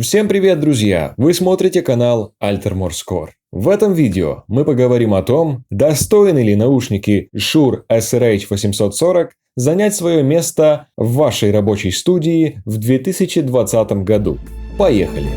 Всем привет, друзья! Вы смотрите канал Altermore Score. В этом видео мы поговорим о том, достойны ли наушники Shure SRH840 занять свое место в вашей рабочей студии в 2020 году. Поехали!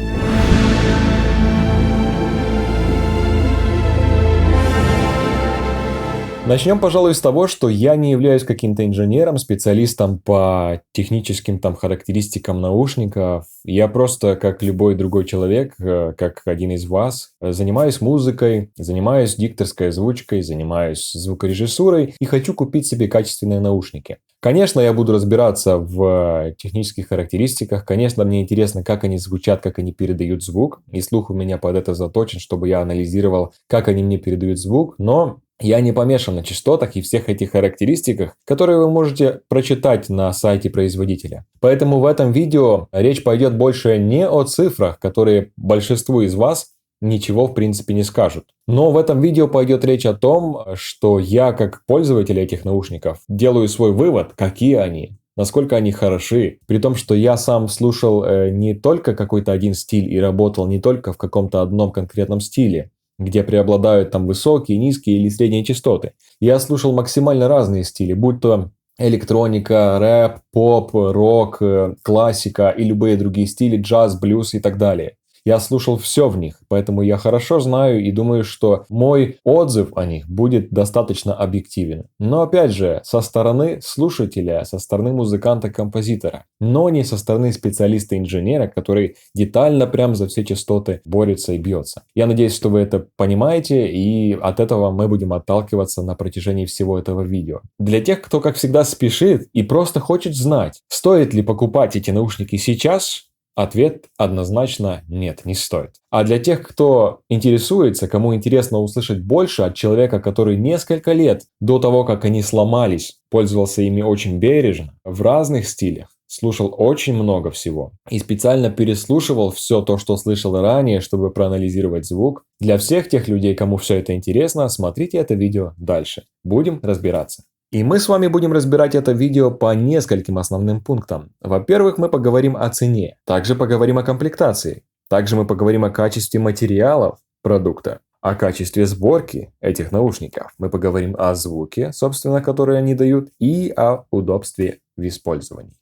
Начнем, пожалуй, с того, что я не являюсь каким-то инженером, специалистом по техническим характеристикам наушников. Я просто, как любой другой человек, как один из вас, занимаюсь музыкой, занимаюсь дикторской озвучкой, занимаюсь звукорежиссурой и хочу купить себе качественные наушники. Конечно, я буду разбираться в технических характеристиках. Конечно, мне интересно, как они звучат, как они передают звук. И слух у меня под это заточен, чтобы я анализировал, как они мне передают звук. Но я не помешан на частотах и всех этих характеристиках, которые вы можете прочитать на сайте производителя. Поэтому в этом видео речь пойдет больше не о цифрах, которые большинству из вас ничего в принципе не скажут. Но в этом видео пойдет речь о том, что я как пользователь этих наушников делаю свой вывод, какие они, насколько они хороши. При том, что я сам слушал не только какой-то один стиль и работал не только в каком-то одном конкретном стиле, где преобладают высокие, низкие или средние частоты. Я слушал максимально разные стили, будь то электроника, рэп, поп, рок, классика и любые другие стили, джаз, блюз и так далее. Я слушал все в них, поэтому я хорошо знаю и думаю, что мой отзыв о них будет достаточно объективен. Но опять же, со стороны слушателя, со стороны музыканта-композитора, но не со стороны специалиста-инженера, который детально прям за все частоты борется и бьется. Я надеюсь, что вы это понимаете, и от этого мы будем отталкиваться на протяжении всего этого видео. Для тех, кто, как всегда, спешит и просто хочет знать, стоит ли покупать эти наушники сейчас, ответ однозначно нет, не стоит. А для тех, кто интересуется, кому интересно услышать больше от человека, который несколько лет до того, как они сломались, пользовался ими очень бережно, в разных стилях, слушал очень много всего и специально переслушивал все то, что слышал ранее, чтобы проанализировать звук. Для всех тех людей, кому все это интересно, смотрите это видео дальше. Будем разбираться. И мы с вами будем разбирать это видео по нескольким основным пунктам. Во-первых, мы поговорим о цене, также поговорим о комплектации, также мы поговорим о качестве материалов продукта, о качестве сборки этих наушников, мы поговорим о звуке, собственно, который они дают, и о удобстве в использовании.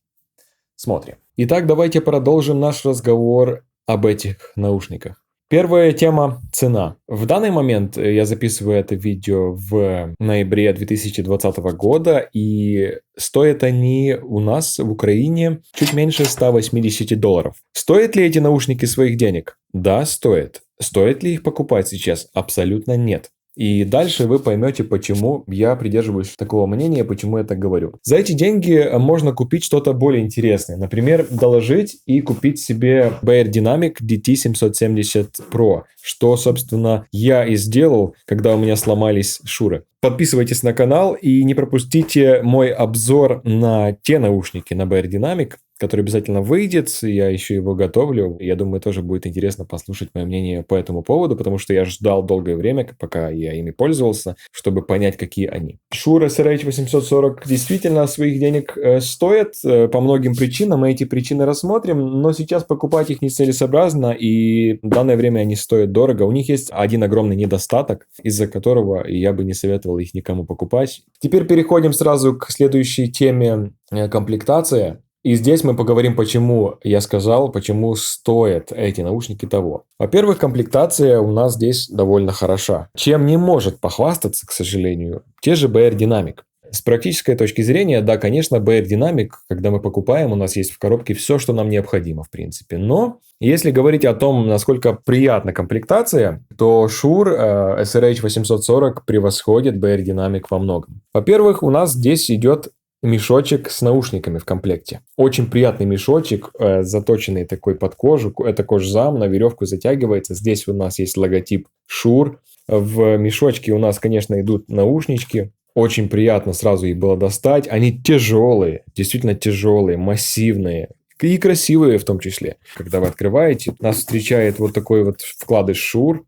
Смотрим. Итак, давайте продолжим наш разговор об этих наушниках. Первая тема – цена. В данный момент я записываю это видео в ноябре 2020 года, и стоят они у нас в Украине чуть меньше $180. Стоят ли эти наушники своих денег? Да, стоят. Стоит ли их покупать сейчас? Абсолютно нет. И дальше вы поймете, почему я придерживаюсь такого мнения, почему я так говорю. За эти деньги можно купить что-то более интересное. Например, доложить и купить себе Beyerdynamic DT770 Pro, что, собственно, я и сделал, когда у меня сломались Шуры. Подписывайтесь на канал и не пропустите мой обзор на те наушники, на Beyerdynamic, который обязательно выйдет, я еще его готовлю. Я думаю, тоже будет интересно послушать мое мнение по этому поводу, потому что я ждал долгое время, пока я ими пользовался, чтобы понять, какие они. Shure SRH840 действительно своих денег стоит по многим причинам, мы эти причины рассмотрим, но сейчас покупать их нецелесообразно, и в данное время они стоят дорого. У них есть один огромный недостаток, из-за которого я бы не советовал их никому покупать. Теперь переходим сразу к следующей теме – комплектация. И здесь мы поговорим, почему я сказал, почему стоят эти наушники того. Во-первых, комплектация у нас здесь довольно хороша. Чем не может похвастаться, к сожалению, те же Beyerdynamic. С практической точки зрения, да, конечно, Beyerdynamic, когда мы покупаем, у нас есть в коробке все, что нам необходимо, в принципе. Но если говорить о том, насколько приятна комплектация, то Shure SRH840 превосходит Beyerdynamic во многом. Во-первых, у нас здесь идет мешочек с наушниками в комплекте. Очень приятный мешочек, заточенный такой под кожу. Это кожзам, на веревку затягивается. Здесь у нас есть логотип Shure. В мешочке у нас, конечно, идут наушнички. Очень приятно сразу их было достать. Они тяжелые, действительно тяжелые, массивные. И красивые в том числе. Когда вы открываете, нас встречает вот такой вот вкладыш Shure.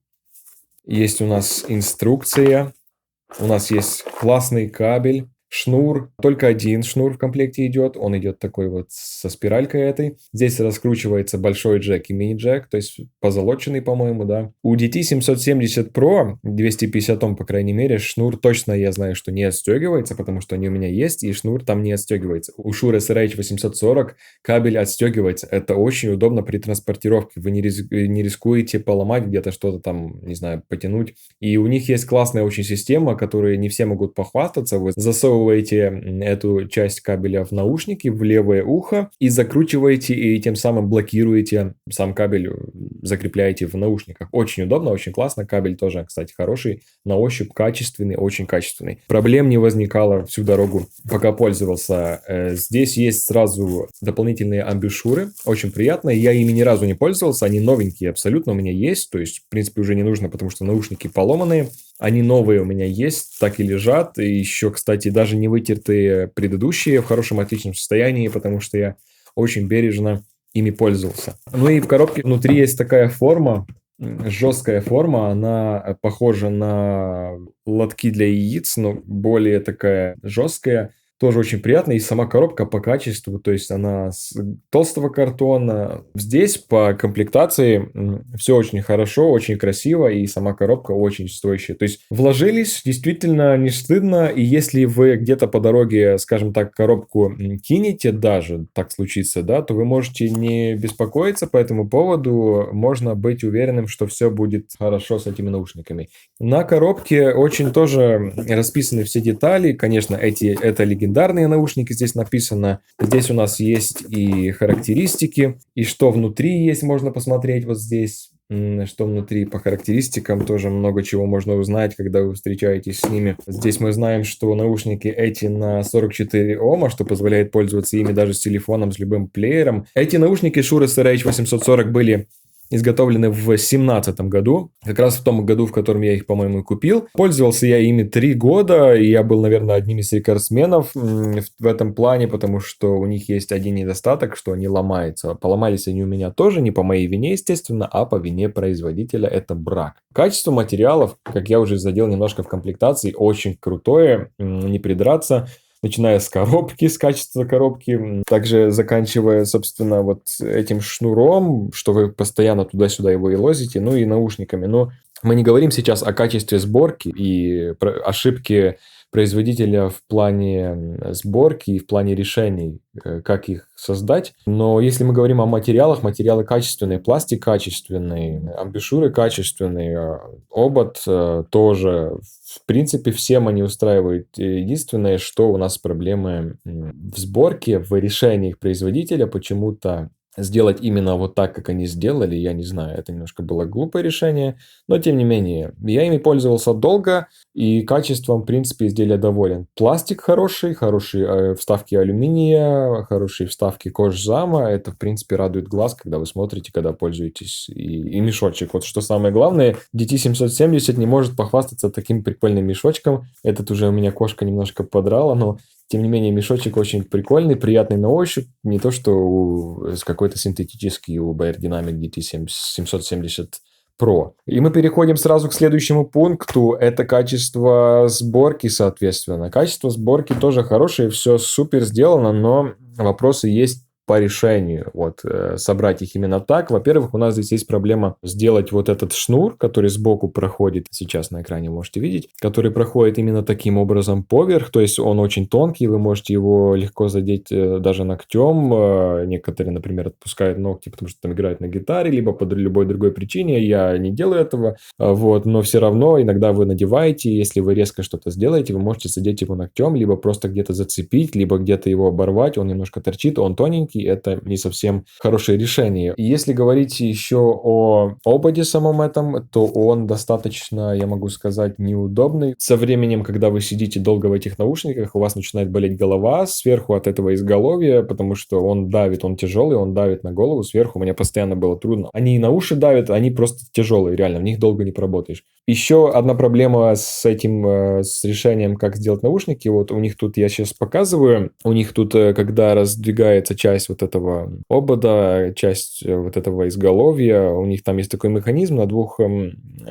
Есть у нас инструкция. У нас есть классный кабель. шнур, только один шнур в комплекте идет, он идет такой вот со спиралькой этой. Здесь раскручивается большой джек и мини-джек, то есть позолоченный, по-моему, да. У DT770 Pro, 250 Ом, по крайней мере, шнур точно, я знаю, что не отстегивается, потому что они у меня есть, и шнур там не отстегивается. У Shure SRH840 кабель отстегивается. Это очень удобно при транспортировке. Вы не рискуете поломать где-то что-то там, не знаю, потянуть. И у них есть классная очень система, которой не все могут похвастаться. Вы засовываете эту часть кабеля в наушники, в левое ухо и закручиваете, и тем самым блокируете сам кабель, закрепляете в наушниках. Очень удобно, очень классно. Кабель тоже, кстати, хороший. На ощупь качественный, очень качественный. Проблем не возникало всю дорогу, пока пользовался. Здесь есть сразу дополнительные амбушюры. Очень приятно. Я ими ни разу не пользовался. Они новенькие абсолютно у меня есть. То есть, в принципе, уже не нужно, потому что наушники поломанные. Они новые у меня есть, так и лежат. И еще, кстати, даже не вытертые предыдущие в хорошем, отличном состоянии, потому что я очень бережно ими пользовался. Ну и в коробке внутри есть такая форма, жесткая форма, она похожа на лотки для яиц, но более такая жесткая. Тоже очень приятно. И сама коробка по качеству, то есть она с толстого картона. Здесь по комплектации все очень хорошо, очень красиво, и сама коробка очень стоящая. То есть вложились, действительно не стыдно. И если вы где-то по дороге, скажем так, коробку кинете, даже так случится, да, то вы можете не беспокоиться по этому поводу. Можно быть уверенным, что все будет хорошо с этими наушниками. На коробке очень тоже расписаны все детали. Конечно, это легендарные наушники, здесь написано. Здесь у нас есть и характеристики, и что внутри есть, можно посмотреть вот здесь. Что внутри по характеристикам, тоже много чего можно узнать, когда вы встречаетесь с ними. Здесь мы знаем, что наушники эти на 44 Ома, что позволяет пользоваться ими даже с телефоном, с любым плеером. Эти наушники Shure SRH840 были изготовлены в 2017 году, как раз в том году, в котором я их, по-моему, купил. Пользовался я ими 3 года, и я был, наверное, одним из рекордсменов в этом плане, потому что у них есть один недостаток, что они ломаются. Поломались они у меня тоже, не по моей вине, естественно, а по вине производителя, это брак. Качество материалов, как я уже задел немножко в комплектации, очень крутое, не придраться. Начиная с коробки, с качества коробки, также заканчивая, собственно, вот этим шнуром, что вы постоянно туда-сюда его и лозите, ну и наушниками. Но мы не говорим сейчас о качестве сборки и ошибки производителя в плане сборки и в плане решений, как их создать. Но если мы говорим о материалах, материалы качественные, пластик качественный, амбушюры качественные, обод тоже. В принципе, всем они устраивают. Единственное, что у нас проблемы в сборке, в решениях производителя почему-то сделать именно вот так, как они сделали, я не знаю, это немножко было глупое решение, но тем не менее, я ими пользовался долго, и качеством, в принципе, изделия доволен. Пластик хорошие вставки алюминия, хорошие вставки кожзама, это, в принципе, радует глаз, когда вы смотрите, когда пользуетесь, и мешочек. Вот что самое главное, DT770 не может похвастаться таким прикольным мешочком, этот уже у меня кошка немножко подрала, но тем не менее, мешочек очень прикольный, приятный на ощупь. Не то, что какой-то синтетический у Beyerdynamic DT770 Pro. И мы переходим сразу к следующему пункту. Это качество сборки, соответственно. Качество сборки тоже хорошее, все супер сделано, но вопросы есть по решению. Вот, собрать их именно так. Во-первых, у нас здесь есть проблема сделать вот этот шнур, который сбоку проходит, сейчас на экране можете видеть, который проходит именно таким образом поверх, то есть он очень тонкий, вы можете его легко задеть даже ногтем. Некоторые, например, отпускают ногти, потому что там играют на гитаре, либо по любой другой причине. Я не делаю этого, вот, но все равно иногда вы надеваете, если вы резко что-то сделаете, вы можете задеть его ногтем, либо просто где-то зацепить, либо где-то его оборвать, он немножко торчит, он тоненький, это не совсем хорошее решение. И если говорить еще о ободе самом этом, то он достаточно, я могу сказать, неудобный. Со временем, когда вы сидите долго в этих наушниках, у вас начинает болеть голова сверху от этого изголовья, потому что он давит, он тяжелый, он давит на голову сверху. Мне постоянно было трудно. Они и на уши давят, они просто тяжелые, реально, в них долго не поработаешь. Еще одна проблема с этим, с решением, как сделать наушники. Вот у них тут, я сейчас показываю, у них тут, когда раздвигается часть часть вот этого обода, часть вот этого изголовья. У них там есть такой механизм на двух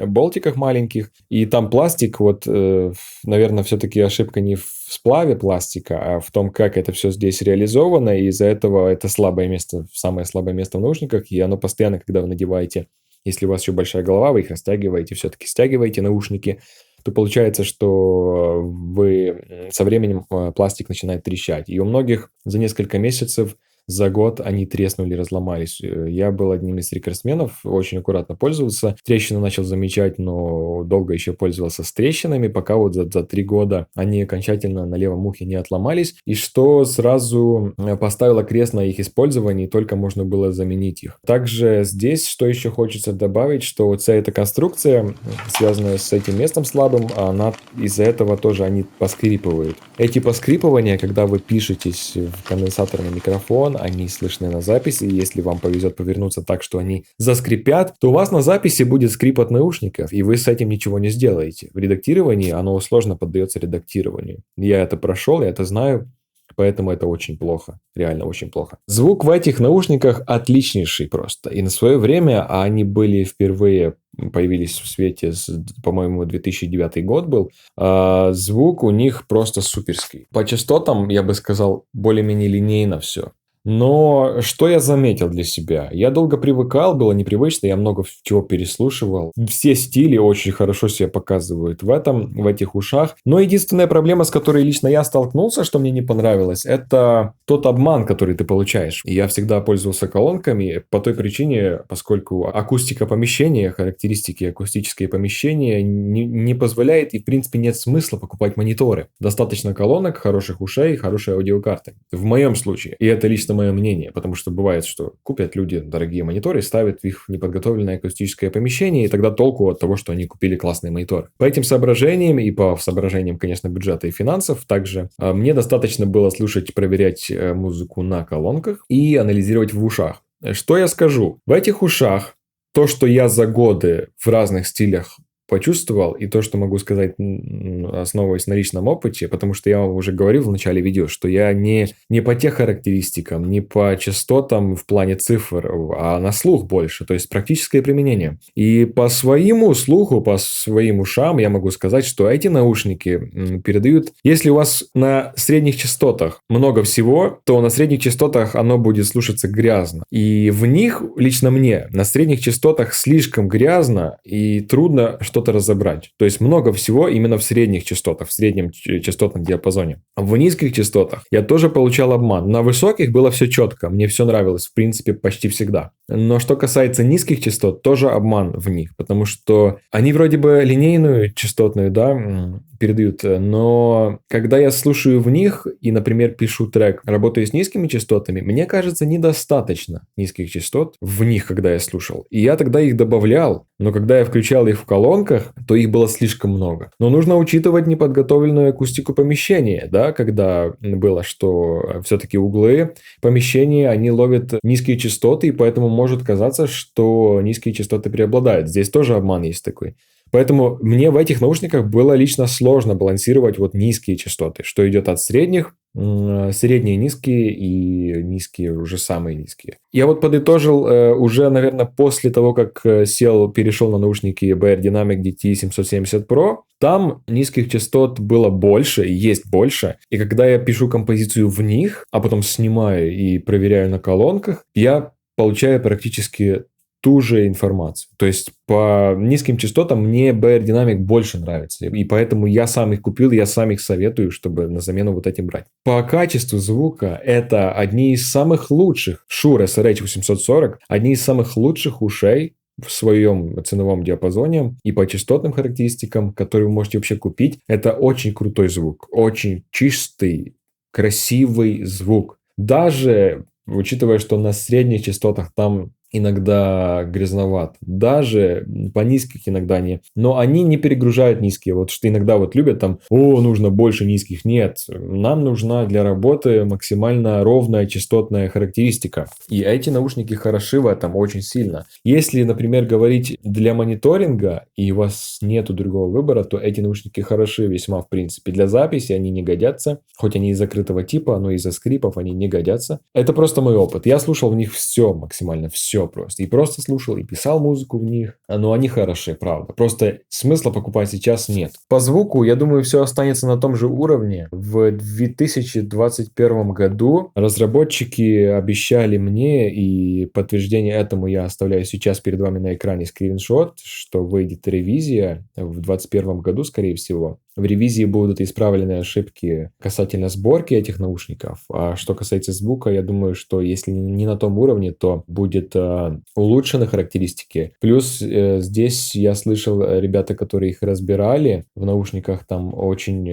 болтиках маленьких. И там пластик, вот, наверное, все-таки ошибка не в сплаве пластика, а в том, как это все здесь реализовано. И из-за этого это слабое место, самое слабое место в наушниках. И оно постоянно, когда вы надеваете, если у вас еще большая голова, вы их растягиваете, все-таки стягиваете наушники, то получается, что вы со временем пластик начинает трещать. И у многих за несколько месяцев, за год они треснули, разломались. Я был одним из рекордсменов, очень аккуратно пользовался. Трещины начал замечать, но долго еще пользовался с трещинами, пока вот за 3 года они окончательно на левом ухе не отломались. И что сразу поставило крест на их использовании, только можно было заменить их. Также здесь, что еще хочется добавить, что вот вся эта конструкция, связанная с этим местом слабым, она из-за этого тоже они поскрипывают. Эти поскрипывания, когда вы пишетесь в конденсаторный микрофон, они слышны на записи, и если вам повезет повернуться так, что они заскрипят, то у вас на записи будет скрип от наушников, и вы с этим ничего не сделаете. В редактировании оно сложно поддается редактированию. Я это прошел, я это знаю, поэтому это очень плохо, реально очень плохо. Звук в этих наушниках отличнейший просто, и на свое время они были впервые появились в свете, по-моему, 2009 год был, звук у них просто суперский. По частотам, я бы сказал, более-менее линейно все. Но что я заметил для себя? Я долго привыкал, было непривычно, я много чего переслушивал. Все стили очень хорошо себя показывают в этих ушах. Но единственная проблема, с которой лично я столкнулся, что мне не понравилось, это тот обман, который ты получаешь. И я всегда пользовался колонками по той причине, поскольку акустика помещения, характеристики акустические помещения не позволяет, и в принципе нет смысла покупать мониторы. Достаточно колонок, хороших ушей, хорошей аудиокарты. В моем случае. И это лично мое мнение, потому что бывает, что купят люди дорогие мониторы, ставят их в неподготовленное акустическое помещение, и тогда толку от того, что они купили классный монитор. По этим соображениям и по соображениям, конечно, бюджета и финансов, также мне достаточно было слушать, проверять музыку на колонках и анализировать в ушах. Что я скажу? В этих ушах то, что я за годы в разных стилях почувствовал, и то, что могу сказать, основываясь на личном опыте, потому что я вам уже говорил в начале видео, что я не по тех характеристикам, не по частотам в плане цифр, а на слух больше, то есть практическое применение. И по своему слуху, по своим ушам я могу сказать, что эти наушники передают, если у вас на средних частотах много всего, то на средних частотах оно будет слушаться грязно. И в них, лично мне, на средних частотах слишком грязно и трудно что-то разобрать. То есть много всего именно в средних частотах, в среднем частотном диапазоне. В низких частотах я тоже получал обман. На высоких было все четко, мне все нравилось, в принципе, почти всегда. Но что касается низких частот, тоже обман в них, потому что они вроде бы линейную частотную, да, передают, но когда я слушаю в них и, например, пишу трек, работаю с низкими частотами, мне кажется, недостаточно низких частот в них, когда я слушал. И я тогда их добавлял, но когда я включал их в колонках, то их было слишком много. Но нужно учитывать неподготовленную акустику помещения, да, когда было, что все-таки углы помещения, они ловят низкие частоты, и поэтому может казаться, что низкие частоты преобладают. Здесь тоже обман есть такой. Поэтому мне в этих наушниках было лично сложно балансировать вот низкие частоты, что идет от средних, средние низкие и низкие уже самые низкие. Я вот подытожил уже, наверное, после того, как перешел на наушники BR Dynamic DT770 Pro, там низких частот было больше, есть больше. И когда я пишу композицию в них, а потом снимаю и проверяю на колонках, я получаю практически ту же информацию. То есть по низким частотам мне BR Dynamic больше нравится. И поэтому я сам их купил, я сам их советую, чтобы на замену вот этим брать. По качеству звука это одни из самых лучших Shure SRH-840, одни из самых лучших ушей в своем ценовом диапазоне и по частотным характеристикам, которые вы можете вообще купить. Это очень крутой звук. Очень чистый, красивый звук. Даже учитывая, что на средних частотах там иногда грязноват. Даже по низких иногда не. Но они не перегружают низкие. Вот что иногда вот любят там, нужно больше низких. Нет, нам нужна для работы максимально ровная частотная характеристика. И эти наушники хороши в этом очень сильно. Если, например, говорить для мониторинга, и у вас нету другого выбора, то эти наушники хороши весьма в принципе. Для записи они не годятся. Хоть они из закрытого типа, но из-за скрипов они не годятся. Это просто мой опыт. Я слушал в них все, максимально все просто. И просто слушал, и писал музыку в них. Но они хороши, правда. Просто смысла покупать сейчас нет. По звуку, я думаю, все останется на том же уровне. В 2021 году разработчики обещали мне, и подтверждение этому я оставляю сейчас перед вами на экране скриншот, что выйдет ревизия в 2021 году, скорее всего. В ревизии будут исправлены ошибки касательно сборки этих наушников. А что касается звука, я думаю, что если не на том уровне, то будет улучшены характеристики. Плюс здесь я слышал ребята, которые их разбирали в наушниках, там очень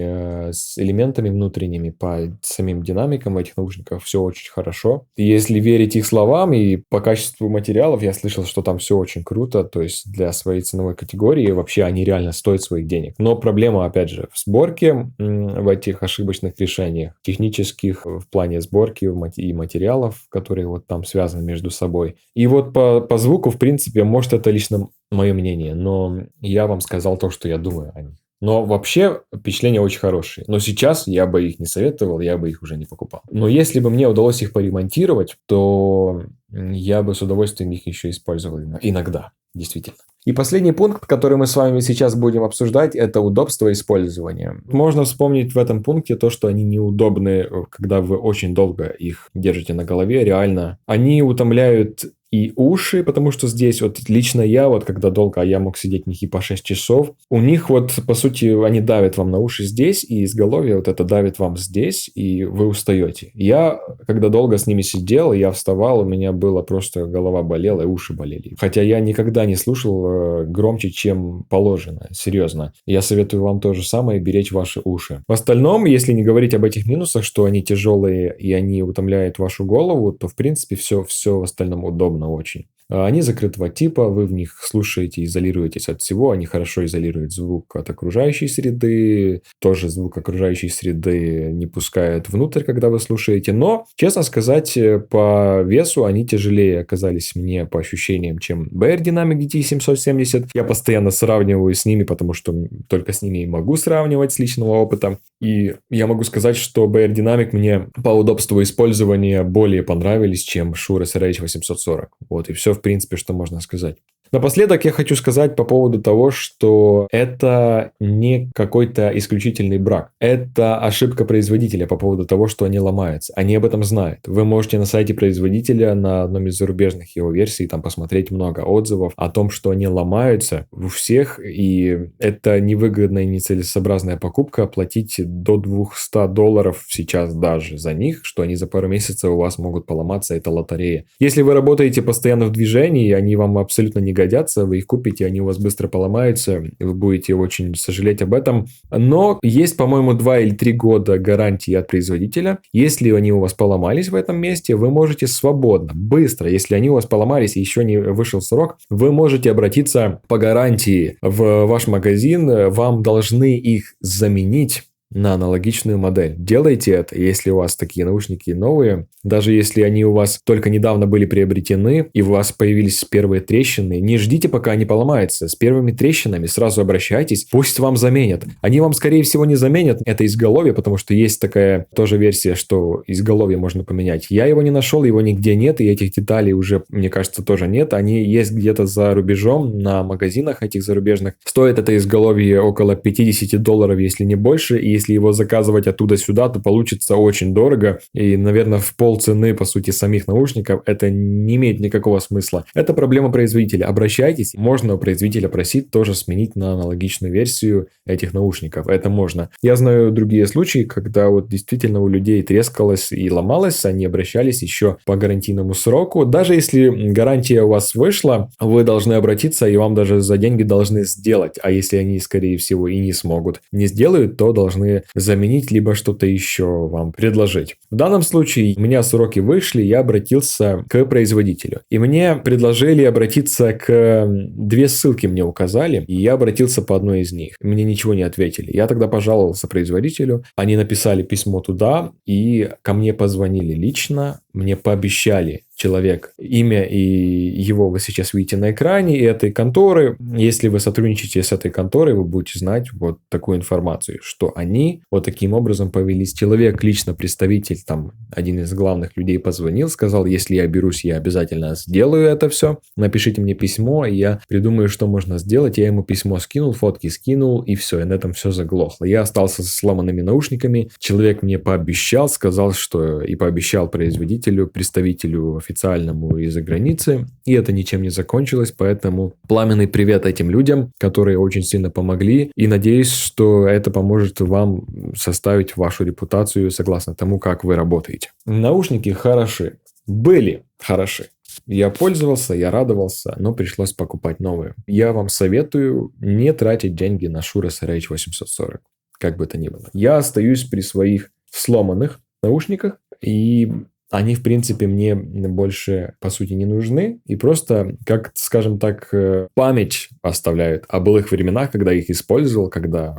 с элементами внутренними по самим динамикам этих наушников все очень хорошо. И если верить их словам и по качеству материалов, я слышал, что там все очень круто. То есть для своей ценовой категории вообще они реально стоят своих денег. Но проблема, опять же, в сборке, в этих ошибочных решениях, технических в плане сборки и материалов, которые вот там связаны между собой. И вот по звуку, в принципе, может, это лично мое мнение, но я вам сказал то, что я думаю о них. Но вообще впечатления очень хорошие. Но сейчас я бы их не советовал, я бы их уже не покупал. Но если бы мне удалось их поремонтировать, то я бы с удовольствием их еще использовал иногда, действительно. И последний пункт, который мы с вами сейчас будем обсуждать, это удобство использования. Можно вспомнить в этом пункте то, что они неудобны, когда вы очень долго их держите на голове. Реально, они утомляют и уши, потому что здесь вот лично я, вот когда долго, я мог сидеть в них и по 6 часов, у них вот, по сути, они давят вам на уши здесь, и изголовье вот это давит вам здесь, и вы устаете. Я, когда долго с ними сидел, я вставал, у меня было просто голова болела, и уши болели. Хотя я никогда не слушал громче, чем положено, серьезно. Я советую вам то же самое, беречь ваши уши. В остальном, если не говорить об этих минусах, что они тяжелые и они утомляют вашу голову, то, в принципе, все в остальном удобно очень. Они закрытого типа, вы в них слушаете, изолируетесь от всего, они хорошо изолируют звук от окружающей среды, тоже звук окружающей среды не пускают внутрь, когда вы слушаете, но, честно сказать, по весу они тяжелее оказались мне по ощущениям, чем BR Dynamic DT770. Я постоянно сравниваю с ними, потому что только с ними и могу сравнивать с личного опыта, и я могу сказать, что BR Dynamic мне по удобству использования более понравились, чем Shure SRH840. Вот и все, в принципе, что можно сказать. Напоследок я хочу сказать по поводу того, что это не какой-то исключительный брак. Это ошибка производителя по поводу того, что они ломаются. Они об этом знают. Вы можете на сайте производителя, на одном из зарубежных его версий, там посмотреть много отзывов о том, что они ломаются у всех, и это невыгодная и нецелесообразная покупка, платить до $200 сейчас даже за них, что они за пару месяцев у вас могут поломаться, это лотерея. Если вы работаете постоянно в движении, они вам абсолютно не годятся, вы их купите, они у вас быстро поломаются, и вы будете очень сожалеть об этом. Но есть, по-моему, 2 или 3 года гарантии от производителя. Если они у вас поломались в этом месте, вы можете свободно, быстро, если они у вас поломались и еще не вышел срок, вы можете обратиться по гарантии в ваш магазин, вам должны их заменить на аналогичную модель. Делайте это, если у вас такие наушники новые, даже если они у вас только недавно были приобретены и у вас появились первые трещины, не ждите, пока они поломаются. С первыми трещинами сразу обращайтесь, пусть вам заменят. Они вам, скорее всего, не заменят это изголовье, потому что есть такая тоже версия, что изголовье можно поменять. Я его не нашел, его нигде нет, и этих деталей уже, мне кажется, тоже нет. Они есть где-то за рубежом, на магазинах этих зарубежных. Стоит это изголовье около $50, если не больше, и если его заказывать оттуда сюда, то получится очень дорого. И, наверное, в полцены, по сути, самих наушников это не имеет никакого смысла. Это проблема производителя. Обращайтесь. Можно у производителя просить тоже сменить на аналогичную версию этих наушников. Это можно. Я знаю другие случаи, когда вот действительно у людей трескалось и ломалось, они обращались еще по гарантийному сроку. Даже если гарантия у вас вышла, вы должны обратиться, и вам даже за деньги должны сделать. А если они, скорее всего, и не смогут, не сделают, то должны должны заменить, либо что-то еще вам предложить. В данном случае у меня сроки вышли, я обратился к производителю. И мне предложили обратиться к... Две ссылки мне указали, и я обратился по одной из них. Мне ничего не ответили. Я тогда пожаловался производителю, они написали письмо туда, и ко мне позвонили лично, мне пообещали человек, имя и его вы сейчас видите на экране, и этой конторы. Если вы сотрудничаете с этой конторой, вы будете знать вот такую информацию, что они вот таким образом повелись. Человек, лично представитель, там, один из главных людей позвонил, сказал, если я берусь, я обязательно сделаю это все. Напишите мне письмо, и я придумаю, что можно сделать. Я ему письмо скинул, фотки скинул, и все, и на этом все заглохло. Я остался со сломанными наушниками. Человек мне пообещал, сказал, что и пообещал производителю, представителю официальному из-за границы, и это ничем не закончилось, поэтому пламенный привет этим людям, которые очень сильно помогли, и надеюсь, что это поможет вам составить вашу репутацию согласно тому, как вы работаете. Наушники хороши, были хороши. Я пользовался, я радовался, но пришлось покупать новые. Я вам советую не тратить деньги на Shure SRH840, как бы то ни было. Я остаюсь при своих сломанных наушниках, и они, в принципе, мне больше, по сути, не нужны. И просто, как, скажем так, память оставляют о былых временах, когда их использовал, когда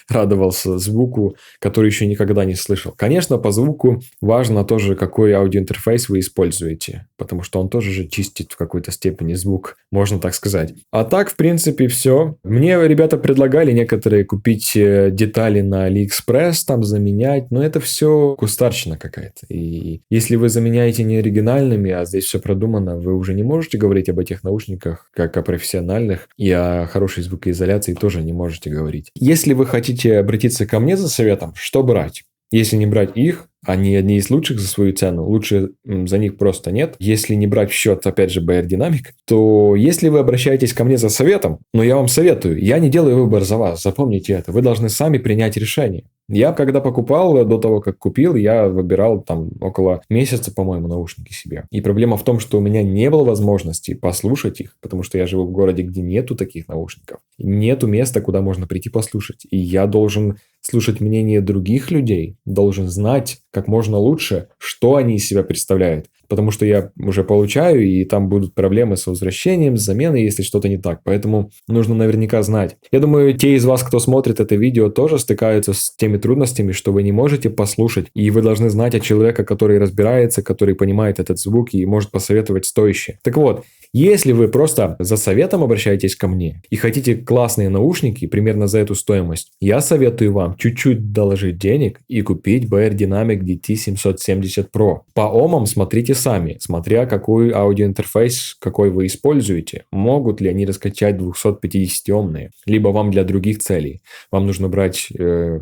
радовался звуку, который еще никогда не слышал. Конечно, по звуку важно тоже, какой аудиоинтерфейс вы используете, потому что он тоже же чистит в какой-то степени звук, можно так сказать. А так, в принципе, все. Мне ребята предлагали некоторые купить детали на AliExpress, там заменять, но это все кустарщина какая-то. И если вы заменяете не оригинальными, а здесь все продумано, вы уже не можете говорить об этих наушниках как о профессиональных, и о хорошей звукоизоляции тоже не можете говорить. Если вы хотите обратиться ко мне за советом, что брать? Если не брать их, они одни из лучших за свою цену, лучше за них просто нет. Если не брать в счет, опять же, BR Dynamic, то если вы обращаетесь ко мне за советом, но я вам советую, я не делаю выбор за вас, запомните это, вы должны сами принять решение. Я, когда покупал, до того, как купил, я выбирал там около месяца, по-моему, наушники себе. И проблема в том, что у меня не было возможности послушать их, потому что я живу в городе, где нету таких наушников. Нету места, куда можно прийти послушать. И я должен слушать мнение других людей, должен знать как можно лучше, что они из себя представляют. Потому что я уже получаю, и там будут проблемы с возвращением, с заменой, если что-то не так. Поэтому нужно наверняка знать. Я думаю, те из вас, кто смотрит это видео, тоже стыкаются с теми трудностями, что вы не можете послушать. И вы должны знать от человека, который разбирается, который понимает этот звук и может посоветовать стоящее. Так вот, если вы просто за советом обращаетесь ко мне и хотите классные наушники примерно за эту стоимость, я советую вам чуть-чуть доложить денег и купить BR Dynamic DT770 Pro. По омам смотрите сами, смотря какой аудиоинтерфейс, какой вы используете. Могут ли они раскачать 250-омные, либо вам для других целей. Вам нужно брать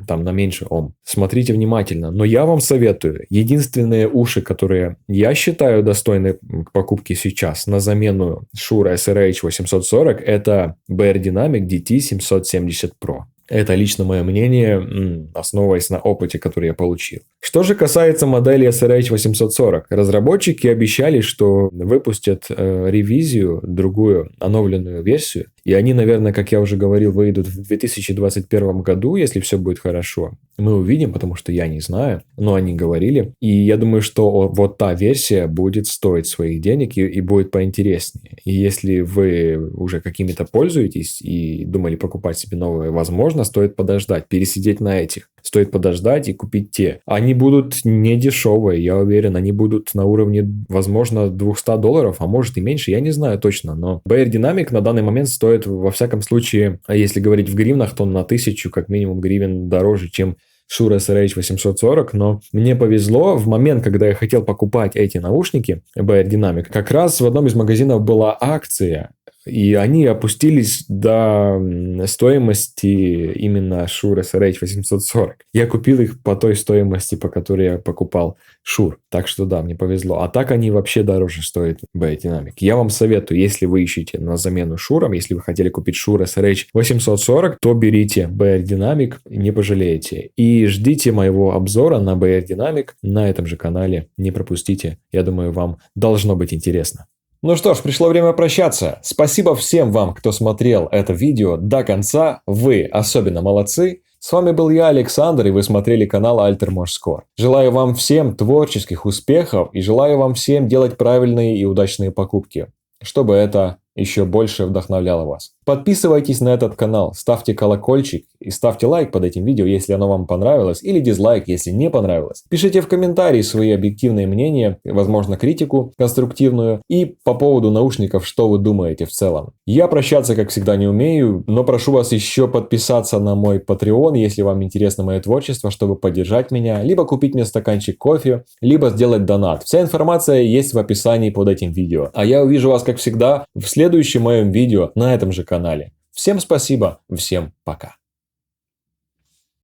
там на меньше ом. Смотрите внимательно. Но я вам советую, единственные уши, которые я считаю достойны к покупке сейчас на замену Shure SRH840, это BR Dynamic DT770 Pro. Это лично мое мнение, основываясь на опыте, который я получил. Что же касается модели SRH840, разработчики обещали, что выпустят ревизию, другую, обновленную версию. И они, наверное, как я уже говорил, выйдут в 2021 году, если все будет хорошо. Мы увидим, потому что я не знаю, но они говорили. И я думаю, что вот та версия будет стоить своих денег и будет поинтереснее. И если вы уже какими-то пользуетесь и думали покупать себе новые, возможно, стоит подождать, пересидеть на этих. Стоит подождать и купить те. Они будут не дешевые, я уверен. Они будут на уровне, возможно, $200, а может и меньше. Я не знаю точно. Но BR Dynamic на данный момент стоит, во всяком случае, если говорить в гривнах, то на 1000 как минимум гривен дороже, чем Shure SRH840, но мне повезло, в момент, когда я хотел покупать эти наушники BR Dynamic, как раз в одном из магазинов была акция, и они опустились до стоимости именно Shure SRH840. Я купил их по той стоимости, по которой я покупал Shure. Так что да, мне повезло. А так они вообще дороже стоят BR Dynamic. Я вам советую, если вы ищете на замену Shure, если вы хотели купить Shure SRH840, то берите BR Dynamic, не пожалеете. И ждите моего обзора на BR Dynamic на этом же канале. Не пропустите. Я думаю, вам должно быть интересно. Ну что ж, пришло время прощаться. Спасибо всем вам, кто смотрел это видео до конца. Вы особенно молодцы. С вами был я, Александр, и вы смотрели канал Altermorskor. Желаю вам всем творческих успехов и желаю вам всем делать правильные и удачные покупки, чтобы это еще больше вдохновляло вас. Подписывайтесь на этот канал, ставьте колокольчик и ставьте лайк под этим видео, если оно вам понравилось, или дизлайк, если не понравилось. Пишите в комментарии свои объективные мнения, возможно, критику конструктивную, и по поводу наушников, что вы думаете в целом. Я прощаться, как всегда, не умею, но прошу вас еще подписаться на мой Patreon, если вам интересно мое творчество, чтобы поддержать меня, либо купить мне стаканчик кофе, либо сделать донат. Вся информация есть в описании под этим видео. А я увижу вас, как всегда, в следующем моем видео на этом же канале. Всем спасибо, всем пока.